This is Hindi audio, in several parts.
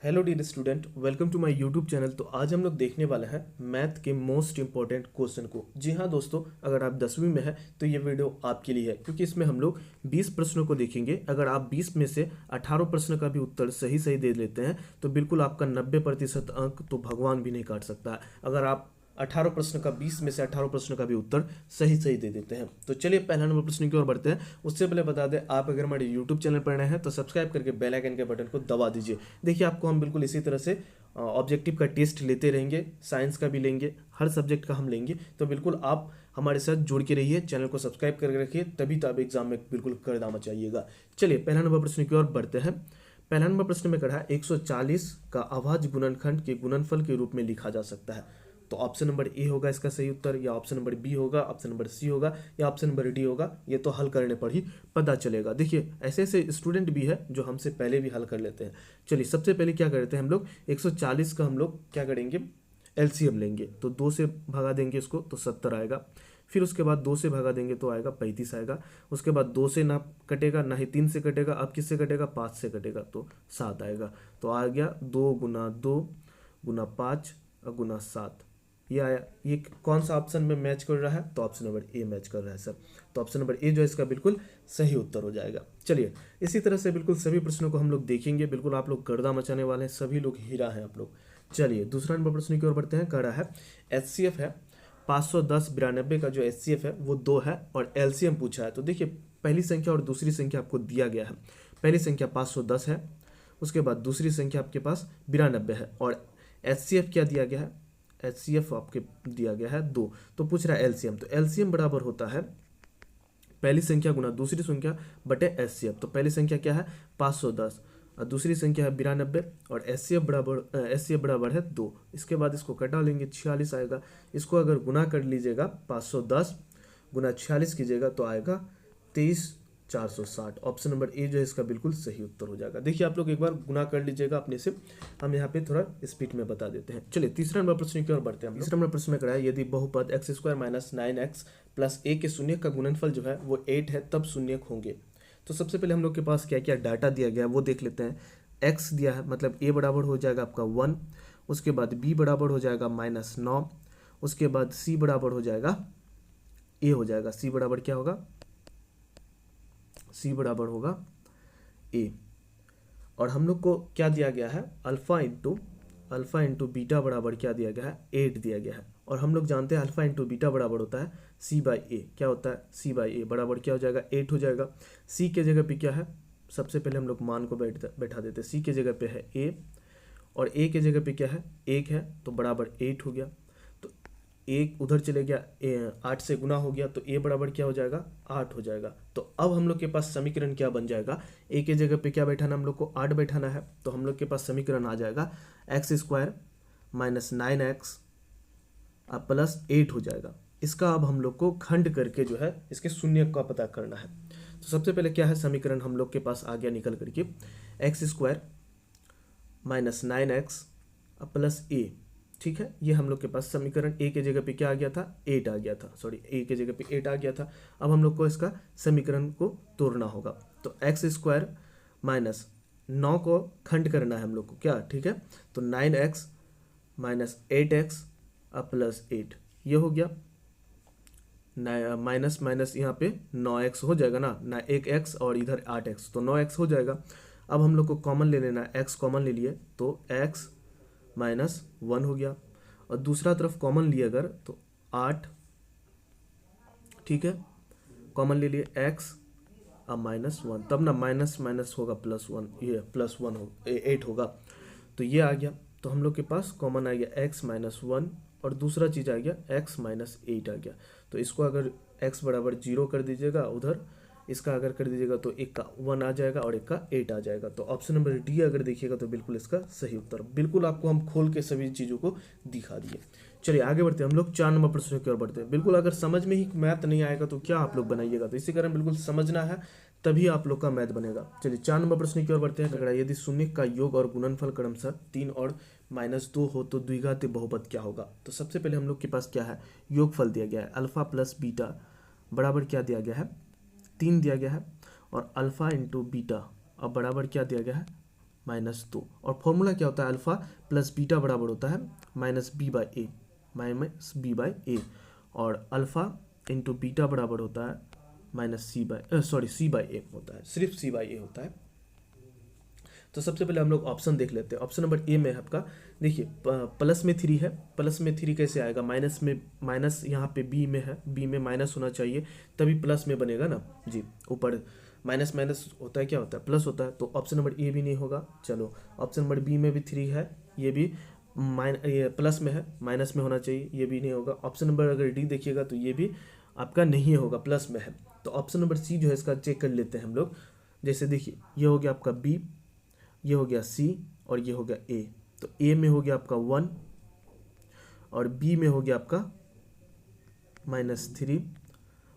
Hello dear student, welcome to my YouTube channel. तो आज हम लोग देखने वाले हैं मैथ के मोस्ट इंपॉर्टेंट क्वेश्चन को। जी हाँ दोस्तों, अगर आप 10वीं में है तो ये वीडियो आपके लिए है, क्योंकि इसमें हम लोग 20 प्रश्नों को देखेंगे। अगर आप 20 में से 18 प्रश्न का भी उत्तर सही सही दे लेते हैं तो बिल्कुल आपका 90% अंक तो भगवान भी नहीं काट सकता है। अगर आप 18 प्रश्न का 20 में से 18 प्रश्न का भी उत्तर सही सही दे देते हैं। तो चलिए पहला नंबर प्रश्न की ओर बढ़ते हैं। उससे पहले बता दें, आप अगर हमारे यूट्यूब चैनल पर नए हैं तो सब्सक्राइब करके बेल आइकन के बटन को दबा दीजिए। देखिए, आपको हम बिल्कुल इसी तरह से ऑब्जेक्टिव का टेस्ट लेते रहेंगे, साइंस का भी लेंगे, हर सब्जेक्ट का हम लेंगे। तो बिल्कुल आप हमारे साथ जुड़ के रहिए, चैनल को सब्सक्राइब करके रखिए, तभी तो आप एग्जाम में बिल्कुल करदामा चाहिएगा। चलिए पहला नंबर प्रश्न की ओर बढ़ते हैं। पहला नंबर प्रश्न में कहा है 140 का अभाज्य गुणनखंड के गुणनफल के रूप में लिखा जा सकता है। तो ऑप्शन नंबर ए होगा इसका सही उत्तर, या ऑप्शन नंबर बी होगा, ऑप्शन नंबर सी होगा, या ऑप्शन नंबर डी होगा। ये तो हल करने पर ही पता चलेगा। देखिए, ऐसे ऐसे स्टूडेंट भी है जो हमसे पहले भी हल कर लेते हैं। चलिए सबसे पहले क्या करते हैं हम लोग, 140 का हम लोग क्या करेंगे, एलसीएम लेंगे। तो 2 से भगा देंगे इसको तो 70 आएगा। फिर उसके बाद 2 से भगा देंगे तो आएगा 35 आएगा। उसके बाद 2 से ना कटेगा, ना ही 3 से कटेगा। अब किससे कटेगा, 5 से कटेगा तो 7 आएगा। तो आ गया 2 गुना 2 गुना 5 और गुना 7। ये आया। ये कौन सा ऑप्शन में मैच कर रहा है, तो ऑप्शन नंबर ए मैच कर रहा है सर। तो ऑप्शन नंबर ए जो है इसका बिल्कुल सही उत्तर हो जाएगा। चलिए इसी तरह से बिल्कुल सभी प्रश्नों को हम लोग देखेंगे। बिल्कुल आप लोग गर्दा मचाने वाले हैं, सभी लोग हीरा हैं आप लोग। चलिए दूसरा नंबर प्रश्न की ओर बढ़ते हैं। कह रहा है एचसीएफ है 510 92 का जो एचसीएफ है वो 2 है और एलसीएम पूछा है। तो देखिए, पहली संख्या और दूसरी संख्या आपको दिया गया है। पहली संख्या 510 है, उसके बाद दूसरी संख्या आपके पास 92 है, और एचसीएफ क्या दिया गया है, एचसीएफ आपके दिया गया है 2। तो पूछ रहा है एलसीएम। तो एलसीएम बराबर होता है पहली संख्या गुना दूसरी संख्या बटे एचसीएफ। तो पहली संख्या क्या है 510 और दूसरी संख्या है 92, और एचसीएफ बराबर है 2। इसके बाद इसको कटा लेंगे, 46 आएगा। इसको अगर गुना कर लीजिएगा, 510 गुना 46 कीजिएगा तो आएगा 23,460। ऑप्शन नंबर ए जो है इसका बिल्कुल सही उत्तर हो जाएगा। देखिए, आप लोग एक बार गुना कर लीजिएगा अपने से, हम यहाँ पे थोड़ा स्पीड में बता देते हैं। चलिए तीसरा नंबर प्रश्न की ओर बढ़ते हैं। तीसरा नंबर प्रश्न में कराया, यदि बहुपद x² minus 9x plus a के शून्य का गुणनफल जो है वो 8 है, तब शून्यक होंगे। तो सबसे पहले हम लोग के पास क्या क्या डाटा दिया गया है वो देख लेते हैं। x दिया है, मतलब a बराबर हो जाएगा आपका 1, उसके बाद b बराबर हो जाएगा -9, उसके बाद c बराबर हो जाएगा a हो जाएगा। c बराबर क्या होगा, c बराबर होगा a। और हम लोग को क्या दिया गया है, अल्फा इंटू बीटा बराबर क्या दिया गया है, 8 दिया गया है। और हम लोग जानते हैं अल्फा इंटू बीटा बराबर होता है c/a। क्या होता है, c/a बराबर क्या हो जाएगा, 8 हो जाएगा। c के जगह पे क्या है, सबसे पहले हम लोग मान को बैठा देते हैं। c के जगह पे है a, और a के जगह पे क्या है, 1 है, तो बराबर 8 हो गया। तो 1 उधर चले गया, 8 से गुना हो गया, तो a बराबर क्या हो जाएगा, 8 हो जाएगा। तो अब हम लोग के पास समीकरण क्या बन जाएगा, a के जगह पे क्या बैठाना, हम लोग को 8 बैठाना है। तो हम लोग के पास समीकरण आ जाएगा x² माइनस 9x प्लस 8 हो जाएगा। इसका अब हम लोग को खंड करके जो है इसके शून्य का पता करना है। तो सबसे पहले क्या है, समीकरण हम लोग के पास आ गया निकल करके, x² minus 9x plus a। ठीक है, ये हम लोग के पास समीकरण a के जगह पे क्या आ गया था, 8 आ गया था। सॉरी, a के जगह पे 8 आ गया था। अब हम लोग को इसका समीकरण को तोड़ना होगा। तो x² माइनस 9 को खंड करना है हम लोग को क्या, ठीक है। तो 9x माइनस 8x प्लस 8, ये हो गया। माइनस माइनस यहाँ पे 9x हो जाएगा ना, एक x और इधर 8x, तो 9x हो जाएगा। अब हम लोग को कॉमन ले लेना है, x कॉमन ले लिए तो x माइनस 1 हो गया, और दूसरा तरफ कॉमन लिए अगर तो 8, ठीक है, कॉमन ले लिए x अब -1, तब ना माइनस माइनस होगा +1, ये +1 हो 8 होगा। तो ये आ गया। तो हम लोग के पास कॉमन आ गया x -1, और दूसरा चीज़ आ गया x -8 आ गया। तो इसको अगर x बराबर 0 कर दीजिएगा उधर, इसका अगर कर दीजिएगा तो एक का 1 आ जाएगा और एक का 8 आ जाएगा। तो ऑप्शन नंबर डी अगर देखिएगा तो बिल्कुल इसका सही उत्तर। बिल्कुल आपको हम खोल के सभी चीज़ों को दिखा दिए। चलिए आगे बढ़ते हैं, हम लोग 4 नंबर प्रश्न की ओर बढ़ते हैं। बिल्कुल अगर समझ में ही मैथ नहीं आएगा तो क्या आप लोग बनाइएगा, तो इसी कारण बिल्कुल समझना है, तभी आप लोग का मैथ बनेगा। चलिए 4 नंबर प्रश्न की ओर बढ़ते हैं। अगर यदि शून्य का योग और गुणनफल क्रमशः 3 और -2 हो तो द्विघाती बहुपद क्या होगा। तो सबसे पहले हम लोग के पास क्या है, योगफल दिया गया है, अल्फा प्लस बीटा बराबर क्या दिया गया है, 3 दिया गया है, और अल्फा इंटू बीटा अब बराबर क्या दिया गया है, -2। और फॉर्मूला क्या होता है, अल्फ़ा प्लस बीटा बराबर होता है -b/a, -b/a। और अल्फ़ा इंटू बीटा बराबर होता है c/a होता है, सिर्फ c/a होता है। तो सबसे पहले हम लोग ऑप्शन देख लेते हैं। ऑप्शन नंबर ए में है आपका, देखिए प्लस में 3 है, प्लस में 3 कैसे आएगा, माइनस में, माइनस यहाँ पे बी में है, बी में माइनस होना चाहिए तभी प्लस में बनेगा ना जी। ऊपर माइनस माइनस होता है, क्या होता है, प्लस होता है। तो ऑप्शन नंबर ए भी नहीं होगा। चलो ऑप्शन नंबर बी में भी 3 है, ये भी ये प्लस में है, माइनस में होना चाहिए, ये भी नहीं होगा। ऑप्शन नंबर अगर डी देखिएगा तो ये भी आपका नहीं होगा, प्लस में है। तो ऑप्शन नंबर सी जो है इसका चेक कर लेते हैं हम लोग। जैसे देखिए ये हो गया आपका बी, ये हो गया सी और ये हो गया ए। तो ए में हो गया आपका 1 और बी में हो गया आपका -3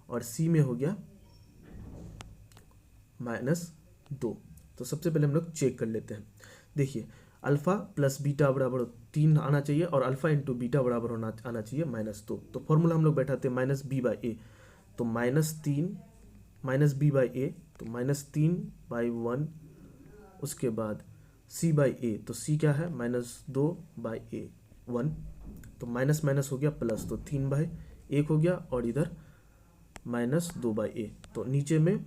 और सी में हो गया -2। तो सबसे पहले हम लोग चेक कर लेते हैं। देखिए अल्फ़ा प्लस बीटा बराबर 3 आना चाहिए और अल्फ़ा इंटू बीटा बराबर आना चाहिए -2। तो फॉर्मूला हम लोग बैठाते हैं -b/a। तो -3 -b/a, तो -3/1, उसके बाद c/a, तो c क्या है, -2/1। तो माइनस माइनस हो गया प्लस, तो 3/1 हो गया और इधर -2/a। तो नीचे में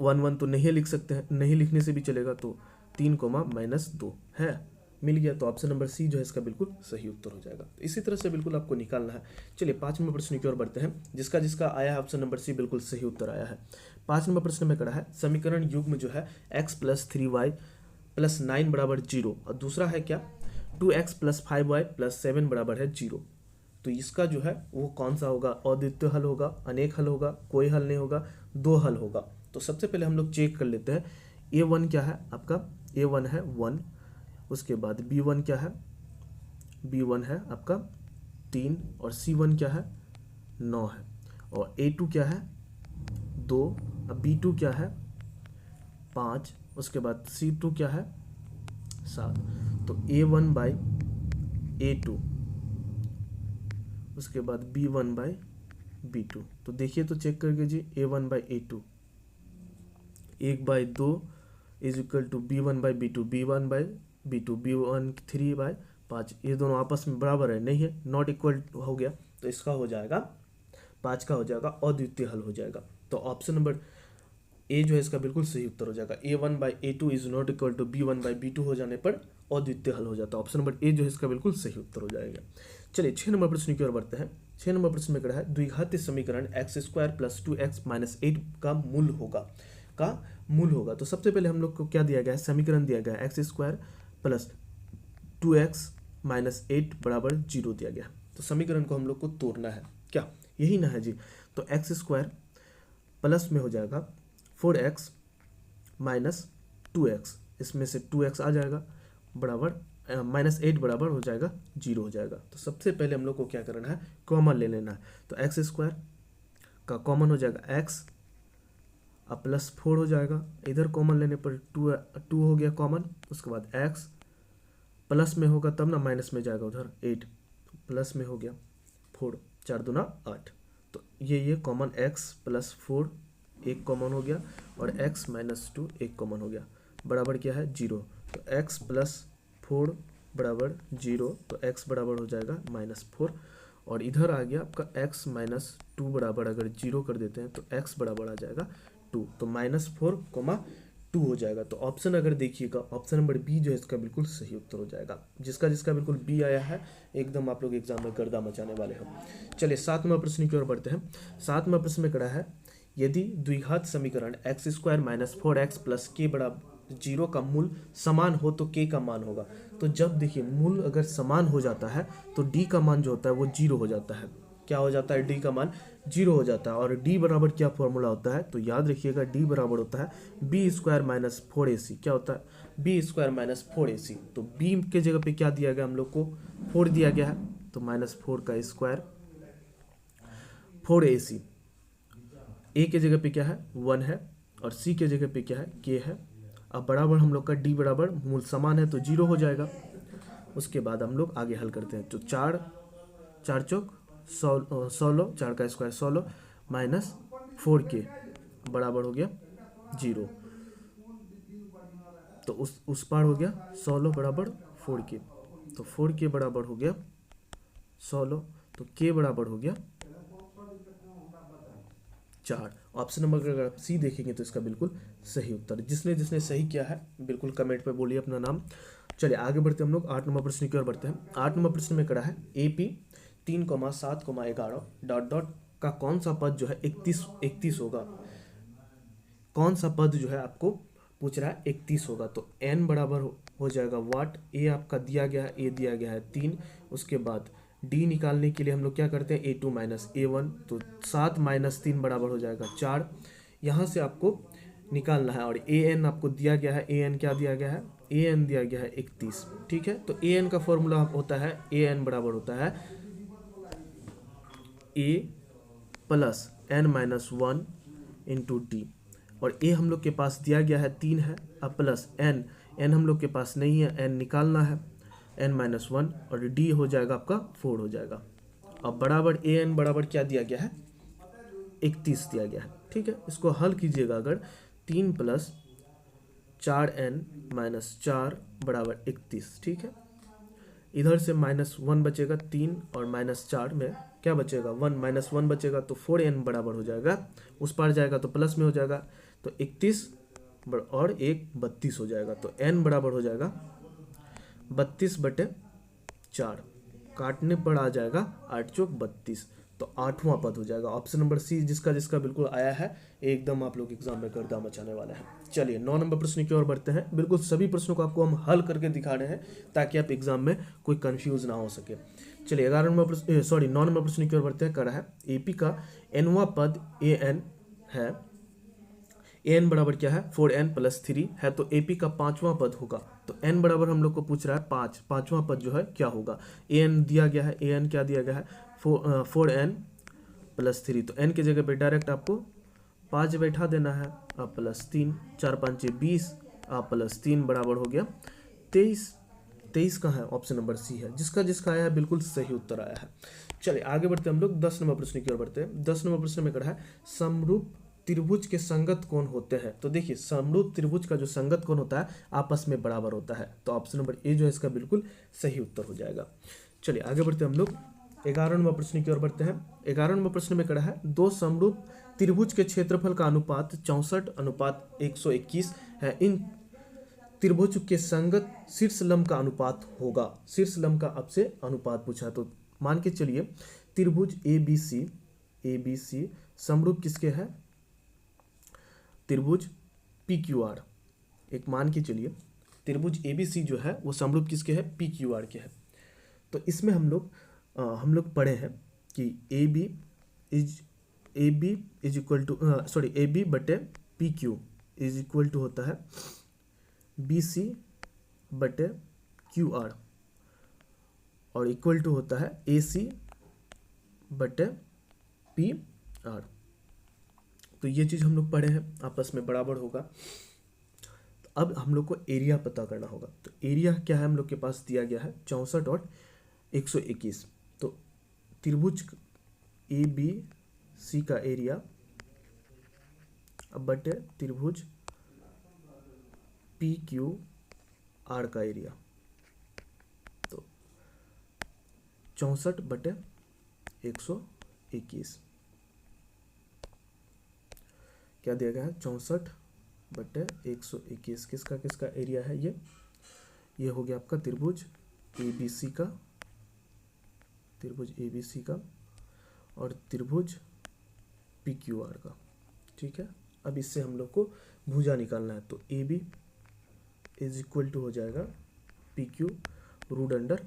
1 तो नहीं लिख सकते हैं, नहीं लिखने से भी चलेगा। तो 3 -2 है, मिल गया। तो ऑप्शन नंबर सी जो है इसका बिल्कुल सही उत्तर हो जाएगा। तो इसी तरह से बिल्कुल आपको निकालना है। चलिए 5 नंबर प्रश्न की ओर बढ़ते हैं। जिसका जिसका आया है ऑप्शन नंबर सी बिल्कुल सही उत्तर आया है। 5 नंबर प्रश्न में करा है समीकरण युग्म जो है x + 3y + 9 = 0 और दूसरा है क्या 2x + 5y + 7 = 0। तो इसका जो है वो कौन सा होगा, अद्वितीय हल होगा, अनेक हल होगा, कोई हल नहीं होगा, दो हल होगा। तो सबसे पहले हम लोग चेक कर लेते हैं। a1 क्या है आपका, a1 है 1, उसके बाद b1 क्या है, b1 है आपका 3 और c1 क्या है 9 है और a2 क्या है 2, अब b2 क्या है 5, उसके बाद c2 क्या है 7। तो a1/a2, उसके बाद b1/b2। तो देखिए तो चेक करके जी, a1/a2 1/2 is equal to b1/b2, b1/b2, b1 3/5। ये दोनों आपस में बराबर है, नहीं है, नॉट इक्वल हो गया। तो इसका हो जाएगा 5 का हो जाएगा, अद्वितीय हल हो जाएगा। तो ऑप्शन नंबर ए जो है इसका बिल्कुल सही उत्तर हो जाएगा। a1/a2 is not equal to b1/b2 हो जाने पर अद्वितीय हल हो जाता है। ऑप्शन नंबर ए जो है इसका बिल्कुल सही उत्तर हो जाएगा। चलिए 6 नंबर प्रश्न की ओर बढ़ते हैं। 6 नंबर प्रश्न में कहा है द्विघातीय समीकरण x² + 2x - 8 का मूल होगा। तो सबसे पहले हम लोग को क्या दिया गया है, समीकरण दिया गया है x² + 2x - 8 = 0 दिया गया है। तो समीकरण को हम लोग को तोड़ना है, क्या यही ना है जी। तो x² प्लस में हो जाएगा 4x - 2x, इसमें से 2x आ जाएगा बराबर -8 बराबर हो जाएगा 0 हो जाएगा। तो सबसे पहले हम लोग को क्या करना है, कॉमन ले लेना है। तो x² का कॉमन हो जाएगा x अब +4 हो जाएगा, इधर कॉमन लेने पर 2 हो गया कॉमन, उसके बाद x प्लस में होगा तब ना माइनस में जाएगा उधर 8, तो प्लस में हो गया 4, 4 दूना 8। तो ये कॉमन x + 4 एक कॉमन हो गया और x - 2 एक कॉमन हो गया, बराबर क्या है 0। तो x + 4 बराबर 0, तो x बराबर हो जाएगा -4 और इधर आ गया आपका x - 2 बराबर, अगर 0 कर देते हैं तो x बराबर आ जाएगा 2, तो -4, 2 हो जाएगा। तो ऑप्शन अगर देखिएगा ऑप्शन नंबर बी जो है इसका बिल्कुल सही उत्तर हो जाएगा। जिसका जिसका बिल्कुल बी आया है एकदम आप लोग एग्जाम में गर्दा मचाने वाले हो। चलिए 7वां प्रश्न की ओर बढ़ते हैं। 7वां प्रश्न में करा है यदि द्विघात समीकरण x² - 4x + k = 0 का मूल समान हो तो k का मान होगा। तो जब देखिए मूल अगर समान हो जाता है तो d का मान जो होता है वो 0 हो जाता है। क्या हो जाता है, d का मान 0 हो जाता है। और d बराबर क्या फॉर्मूला होता है, तो याद रखिएगा d बराबर होता है b² - 4ac। क्या होता है, b² - 4ac। तो b के जगह पे क्या दिया गया हम लोग को, 4 दिया गया है, तो -4 का स्क्वायर 4ac। a के जगह पे क्या है 1 है और c के जगह पे क्या है k है। अब बराबर हम लोग का d बराबर मूल समान है तो 0 हो जाएगा। उसके बाद हम लोग आगे हल करते हैं। तो 4 चौक 16, 4 का स्क्वायर 16 - 4k बराबर हो गया 0। तो उस पार हो गया 16 बराबर 4k, तो 4k बराबर हो गया 16, तो k बराबर हो गया 4। ऑप्शन नंबर अगर आप सी देखेंगे तो इसका बिल्कुल सही उत्तर। जिसने जिसने सही किया है बिल्कुल कमेंट पे बोलिए अपना नाम। चलिए आगे बढ़ते हैं हम लोग 8 नंबर प्रश्न की ओर बढ़ते हैं। 8 नंबर प्रश्न में करा है AP 3,7,11 डॉट डॉट का कौन सा पद जो है 31 होगा। कौन सा पद जो है आपको पूछ रहा है 31 होगा। तो n बराबर हो जाएगा वाट, a आपका दिया गया है, a दिया गया है 3। उसके बाद d निकालने के लिए हम लोग क्या करते हैं A2 माइनस A1, तो 7 माइनस 3 बराबर हो जाएगा 4। यहाँ से आपको निकालना है और an आपको दिया गया है, an क्या दिया गया है, an दिया गया है 31। ठीक है, तो an का फॉर्मूला होता है an बराबर होता है a plus n minus 1 into D, और a हम लोग के पास दिया गया है 3 है, अब प्लस n हम लोग के पास नहीं है, n निकालना है n माइनस 1, और d हो जाएगा आपका 4 हो जाएगा। अब बराबर an बराबर क्या दिया गया है 31 दिया गया है। ठीक है, इसको हल कीजिएगा अगर 3 प्लस 4n माइनस 4 बराबर 31। ठीक है, इधर से माइनस 1 बचेगा 3 और माइनस 4 में क्या बचेगा 1, माइनस 1 बचेगा तो 4n बराबर हो जाएगा, उस पार जाएगा तो प्लस में हो जाएगा, तो 31 और 1 32 हो जाएगा। तो n बराबर हो जाएगा 32/4, काटने पर आ जाएगा 8 चौक 32, तो 8वां पद हो जाएगा। ऑप्शन नंबर सी जिसका जिसका बिल्कुल आया है एकदम आप लोग एग्जाम में गर्दा मचाने वाले हैं। चलिए 9 नंबर प्रश्न की ओर बढ़ते हैं। बिल्कुल सभी प्रश्नों को आपको हम हल करके दिखा रहे हैं ताकि आप एग्जाम में कोई कंफ्यूज ना हो सके। चलिए 11 नंबर प्रश्न 9 नंबर प्रश्न की ओर बढ़ते हैं। कर रहा है एपी का nवां पद an है, an बराबर क्या है 4n प्लस 3 है, तो AP का 5वां पद होगा। तो n बराबर हम लोग को पूछ रहा है 5, 5वां पद जो है क्या होगा। an दिया गया है, an क्या दिया गया है 4n प्लस 3, तो n की जगह पे डायरेक्ट आपको 5 बैठा देना है, आप प्लस 3, 4 5 20, आप प्लस 3 बराबर हो गया 23। 23 का है ऑप्शन नंबर सी है, जिसका जिसका आया है बिल्कुल सही उत्तर आया है। चलिए आगे बढ़ते हैं हम लोग 10 नंबर प्रश्न की ओर बढ़ते हैं। 10 नंबर प्रश्न में कहा है समरूप त्रिभुज के संगत कोण होते हैं। तो देखिए समरूप त्रिभुज का जो संगत कोण होता है आपस में बराबर होता है, तो ऑप्शन नंबर ए जो है इसका बिल्कुल सही उत्तर हो जाएगा। चलिए आगे बढ़ते हैं हम लोग 11 नंबर प्रश्न की ओर बढ़ते हैं। 11 नंबर प्रश्न में कहा है दो समरूप त्रिभुज के क्षेत्रफल का अनुपात 64:121 है, इन त्रिभुज के संगत शीर्ष लंब का अनुपात होगा। शीर्ष लंब का आपसे अनुपात पूछा, तो मान के चलिए त्रिभुज ABC समरूप किसके है त्रिभुज PQR। एक मान के चलिए त्रिभुज ABC जो है वो समरूप किसके है PQR के है। तो इसमें हम लोग पढ़े हैं कि AB is equal to AB बटे PQ इज इक्वल टू होता है BC बटे QR और इक्वल टू होता है AC बटे PR। तो ये चीज़ हम लोग पढ़े हैं, आपस में बराबर होगा। तो अब हम लोग को एरिया पता करना होगा। तो एरिया क्या है हम लोग के पास दिया गया है 64 और 121। तो त्रिभुज ABC का एरिया बटे त्रिभुज PQR का एरिया, तो 64 बटे 121 क्या दिया गया है 64 बटे 121। किसका किसका एरिया है ये हो गया आपका त्रिभुज ABC का और त्रिभुज PQR का। ठीक है, अब इससे हम लोग को भुजा निकालना है, तो AB इज इक्वल टू हो जाएगा PQ रूट अंडर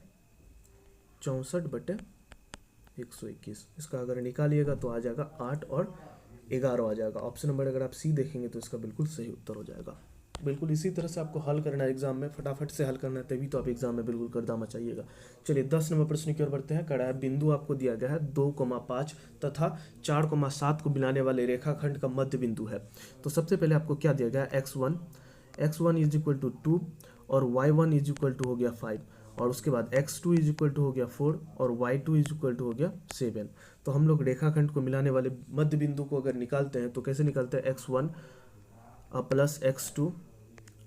64 बटे 121। इसका अगर निकालिएगा तो आ जाएगा 8 और 11 आ जाएगा। ऑप्शन नंबर अगर आप सी देखेंगे तो इसका बिल्कुल सही उत्तर हो जाएगा। बिल्कुल इसी तरह से आपको हल करना है एग्जाम में, फटाफट से हल करना है, तभी तो आप एग्जाम में बिल्कुल गर्दा मचाइएगा। चलिए 10 नंबर प्रश्न की ओर बढ़ते हैं। कड़ा है बिंदु आपको दिया गया है 2,5 तथा 4,7 को मिलाने वाले रेखाखंड का मध्य बिंदु है। तो सबसे पहले आपको क्या दिया गया है x1 इज इक्वल टू 2 और y1 इज इक्वल टू हो गया 5 और उसके बाद x2 इज इक्वल टू हो गया 4 और y2 इज इक्वल टू हो गया 7। तो हम लोग रेखाखंड को मिलाने वाले मध्य बिंदु को अगर निकालते हैं तो कैसे निकालते हैं x1 प्लस x2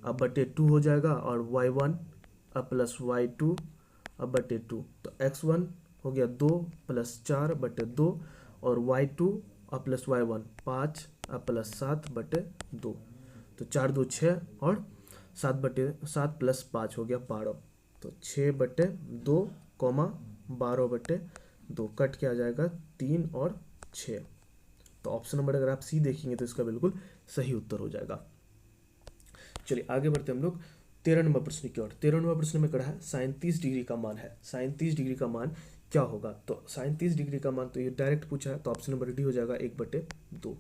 अब बटे 2 हो जाएगा, और y1 अब प्लस y2 अब बटे 2, तो x1 हो गया 2 प्लस 4 बटे 2, और y2 अब प्लस y1 5 अब प्लस 7 बटे 2, तो 4 2 6, और 7 प्लस 5 हो गया 12, तो 6 बटे 2 कॉमा 12 बटे 2, कट के आ जाएगा 3 और 6। तो ऑप्शन नंबर अगर आप सी देखेंगे तो इसका बिल्कुल सही उत्तर हो जाएगा। चलिए आगे बढ़ते हम लोग 13 नंबर प्रश्न की ओर। 13 नंबर प्रश्न में कहा है 37 डिग्री का मान है, 37 डिग्री का मान क्या होगा? तो 37 डिग्री का मान तो ये डायरेक्ट पूछा है, तो ऑप्शन नंबर डी हो जाएगा 1/2।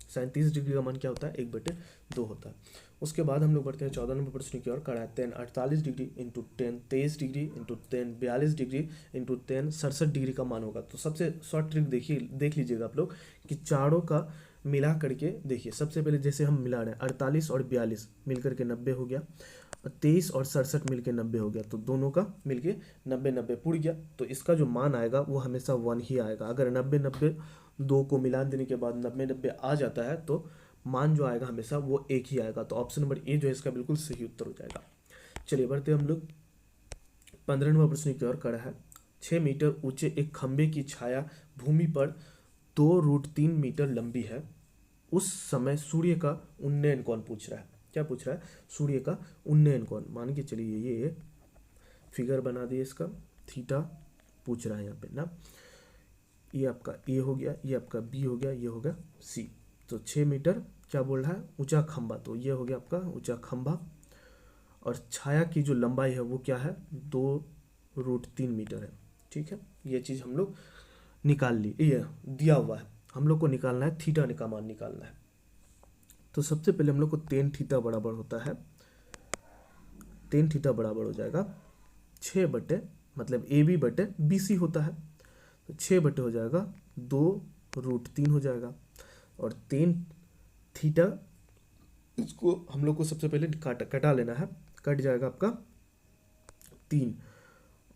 37 डिग्री का मान क्या होता है? 1/2 होता है। उसके बाद हम लोग बढ़ते हैं 14 नंबर प्रश्न की ओर। कड़ा है 10 48 degree into 10 23 degree into 10 42 degree into 10 67 degree का मान होगा। तो सबसे शॉर्ट ट्रिक देख लीजिएगा आप लोग कि चारों का मिला करके देखिए। सबसे पहले जैसे हम मिला रहे हैं 48 और 42 मिल करके 90 हो गया, 23 और 67 मिलके 90 हो गया, तो दोनों का मिलके 90 पुर गया। तो इसका जो मान आएगा वो हमेशा 1 ही आएगा। अगर 90 दो को मिला देने के बाद 90 आ जाता है तो मान जो आएगा हमेशा वो एक ही आएगा। तो ऑप्शन नंबर ए जो है इसका बिल्कुल सही उत्तर हो जाएगा। चलिए बढ़ते हम लोग 15वां प्रश्न की ओर। कड़ा है 6 मीटर ऊंचे एक खंबे की छाया भूमि पर 2√3 मीटर लंबी है। उस समय सूर्य का उन्नयन कोण पूछ रहा है। क्या पूछ रहा है? सूर्य का उन्नयन कोण। मान के चलिए ये फिगर बना दिए, इसका थीटा पूछ रहा है यहाँ पे ना। ये आपका ए हो गया, ये आपका बी हो गया, ये हो गया सी। तो 6 मीटर क्या बोल रहा है? ऊंचा खंबा, तो ये हो गया आपका ऊंचा खंबा। और छाया की जो लंबाई है वो क्या है? 2√3 मीटर है। ठीक है, ये चीज़ हम लोग निकाल ली, ये दिया हुआ है, हम लोग को निकालना है थीटा का मान निकालना है। तो सबसे पहले हम लोग को tan थीटा बराबर होता है, tan थीटा बराबर हो जाएगा 6 बटे, मतलब ए बी बटे बी सी होता है, तो 6 बटे हो जाएगा 2√3 हो जाएगा। और tan थीटा इसको हम लोग को सबसे पहले कटा लेना है। कट जाएगा आपका 3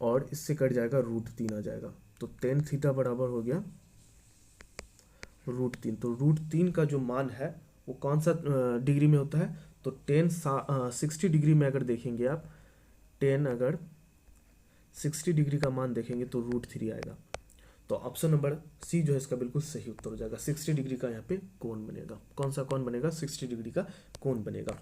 और इससे कट जाएगा √3 आ जाएगा। तो tan थीटा बराबर हो गया √3। तो √3 का जो मान है वो कौन सा डिग्री में होता है? तो 60 डिग्री में अगर देखेंगे आप, 10 अगर 60 डिग्री का मान देखेंगे तो √3 आएगा। तो ऑप्शन नंबर सी जो है इसका बिल्कुल सही उत्तर हो जाएगा। 60 डिग्री का यहाँ पे कोण बनेगा। कौन सा कोण बनेगा? 60 डिग्री का कोण बनेगा।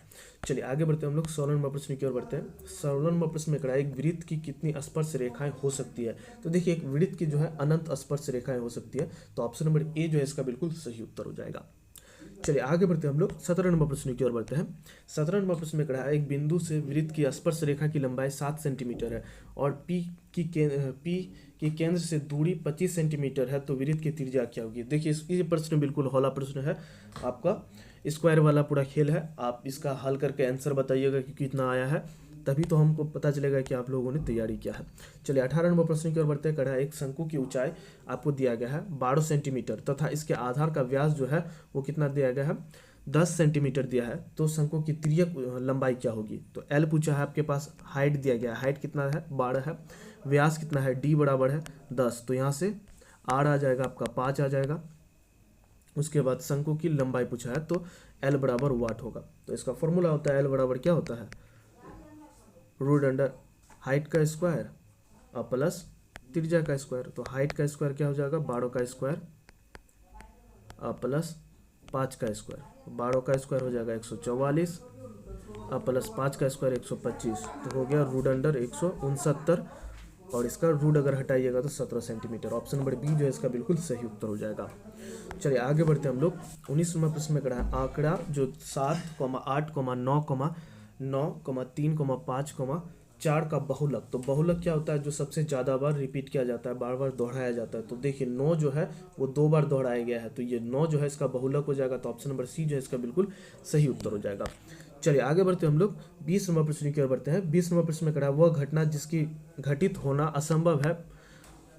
चलिए आगे बढ़ते हैं हम लोग 16 नंबर प्रश्न की ओर बढ़ते हैं। 16 नंबर प्रश्न में कहा एक वृत्त की कितनी स्पर्श रेखाएं हो सकती है? तो देखिए एक वृत्त की जो है अनंत स्पर्श रेखाएं हो सकती है। तो ऑप्शन नंबर ए जो है इसका बिल्कुल सही उत्तर हो जाएगा। चलिए आगे बढ़ते हैं हम लोग 17 नंबर प्रश्न की ओर बढ़ते हैं। 17 नंबर प्रश्न में कहा है एक बिंदु से वृत्त की स्पर्श रेखा की लंबाई 7 सेंटीमीटर है और पी की केंद्र से दूरी 25 सेंटीमीटर है, तो वृत्त की त्रिज्या क्या होगी? देखिए ये प्रश्न बिल्कुल हौला प्रश्न है, आपका स्क्वायर वाला पूरा खेल है। आप इसका हल करके आंसर बताइएगा कि कितना आया है, तभी तो हमको पता चलेगा कि आप लोगों ने तैयारी किया है। चलिए 18 नंबर प्रश्न की ओर बढ़ते हैं। कड़ा एक शंकु की ऊंचाई आपको दिया गया है 12 सेंटीमीटर तथा इसके आधार का व्यास जो है वो कितना दिया गया है? 10 सेंटीमीटर दिया है। तो शंकु की तिर्यक लंबाई क्या होगी? तो एल पूछा है, आपके पास हाइट दिया गया है, हाइट कितना है? 12 है। व्यास कितना है? डी बराबर है 10, तो यहाँ से आर आ जाएगा आपका 5 आ जाएगा। उसके बाद शंकु की लंबाई पूछा है तो एल बराबर वाट होगा। तो इसका फॉर्मूला होता है एल बराबर क्या होता है? रूट अंडर हाइट का स्क्वायर और प्लस त्रिज्या का स्क्वायर। तो हाइट का स्क्वायर क्या हो जाएगा? 12 का स्क्वायर और प्लस 5 का स्क्वायर। 12 का स्क्वायर हो जाएगा 144 और प्लस 5 का स्क्वायर 125, तो हो गया रूट अंडर 169। और इसका रूट अगर हटाइएगा तो 17 सेंटीमीटर। ऑप्शन नंबर बी जो है इसका बिल्कुल सही उत्तर हो जाएगा। चलिए आगे बढ़ते हैं हम लोग 19 नंबर प्रश्न में कहा है आंकड़ा जो 7, 8, 9, 9, 3, 5, 4 का बहुलक। तो बहुलक क्या होता है? जो सबसे ज़्यादा बार रिपीट किया जाता है, बार बार दोहराया जाता है। तो देखिए 9 जो है वो 2 बार दोहराया गया है, तो ये 9 जो है इसका बहुलक हो जाएगा। तो ऑप्शन नंबर सी जो है इसका बिल्कुल सही उत्तर हो जाएगा। चलिए आगे बढ़ते हैं हम लोग 20 नंबर प्रश्न की ओर बढ़ते हैं। 20 नंबर प्रश्न में कहा वह घटना जिसकी घटित होना असंभव है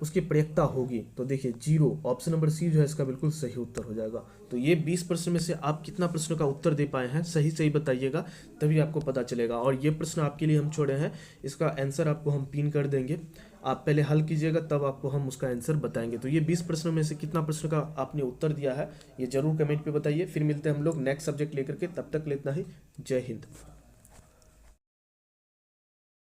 उसकी प्रयेकता होगी। तो देखिए 0, ऑप्शन नंबर सी जो है इसका बिल्कुल सही उत्तर हो जाएगा। तो ये 20 प्रश्न में से आप कितना प्रश्न का उत्तर दे पाए हैं सही बताइएगा, तभी आपको पता चलेगा। और ये प्रश्न आपके लिए हम छोड़े हैं, इसका आंसर आपको हम पिन कर देंगे, आप पहले हल कीजिएगा तब आपको हम उसका आंसर बताएंगे। तो ये 20 प्रश्नों में से कितना प्रश्न का आपने उत्तर दिया है ये जरूर कमेंट पे बताइए। फिर मिलते हैं हम लोग नेक्स्ट सब्जेक्ट लेकर के, तब तक इतना ही। जय हिंद।